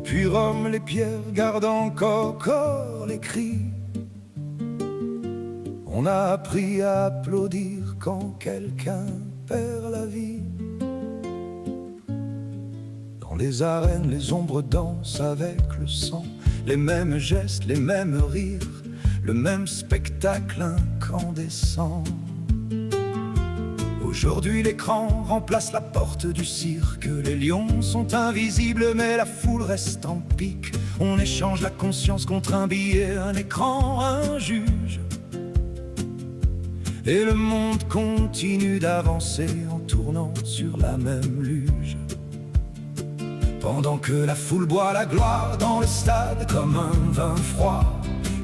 Depuis Rome, les pierres gardent encore les cris. On a appris à applaudir quand quelqu'un perd la vie. Dans les arènes, les ombres dansent avec le sang. Les mêmes gestes, les mêmes rires, le même spectacle incandescent. Aujourd'hui l'écran remplace la porte du cirque. Les lions sont invisibles mais la foule reste en pique. On échange la conscience contre un billet, un écran, un juge. Et le monde continue d'avancer en tournant sur la même luge. Pendant que la foule boit la gloire dans le stade comme un vin froid,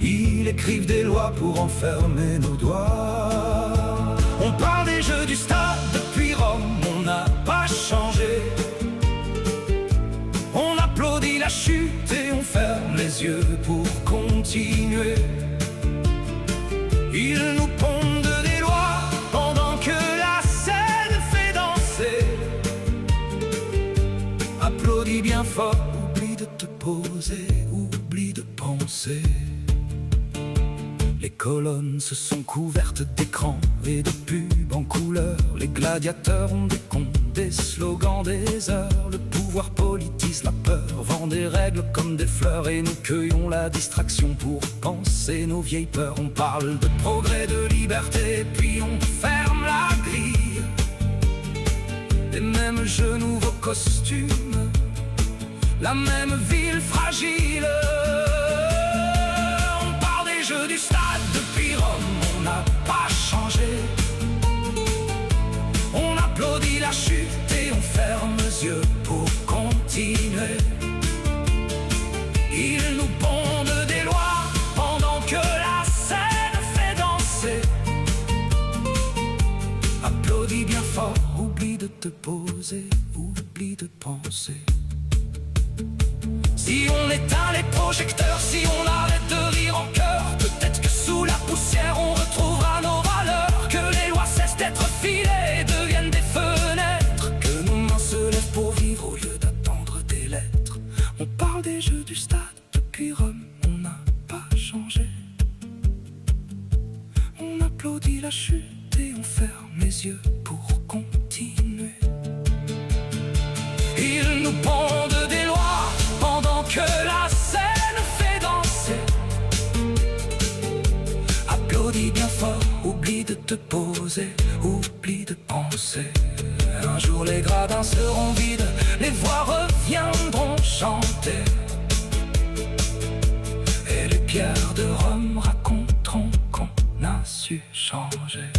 ils écrivent des lois pour enfermer nos doigts. On parle des jeux du stade depuis Rome, on n'a pas changé. On applaudit la chute et on ferme les yeux pour continuer. Ils nous pondent des lois pendant que la scène fait danser. Applaudis bien fort, oublie de te poser, oublie de penser. Les colonnes se sont couvertes d'écrans et de pubs en couleur. Les gladiateurs ont des comptes, des slogans, des heures. Le pouvoir politise la peur, vend des règles comme des fleurs. Et nous cueillons la distraction pour penser nos vieilles peurs. On parle de progrès, de liberté, puis on ferme la grille. Les mêmes jeux, nouveaux costumes, la même ville fragile. On parle des jeux du stade depuis Rome, on n'a pas changé. On applaudit la chute et on ferme les yeux pour continuer. Ils nous pondent des lois pendant que la scène fait danser. Applaudis bien fort, oublie de te poser, oublie de penser. Si on éteint les projecteurs, si on arrête de rire en chœur, peut-être que sous la poussière on retrouvera nos valeurs. Que les lois cessent d'être filées et deviennent des fenêtres. Que nos mains se lèvent pour vivre au lieu d'attendre des lettres. On parle des jeux du stade depuis Rome, on n'a pas changé. On applaudit la chute et on ferme les yeux pour continuer. Ils nous pondent des lois pendant que la scène fait danser. Applaudis bien fort, oublie de te poser, oublie de penser. Un jour les gradins seront vides, les voix reviendront chanter. Et les pierres de Rome raconteront qu'on a su changer.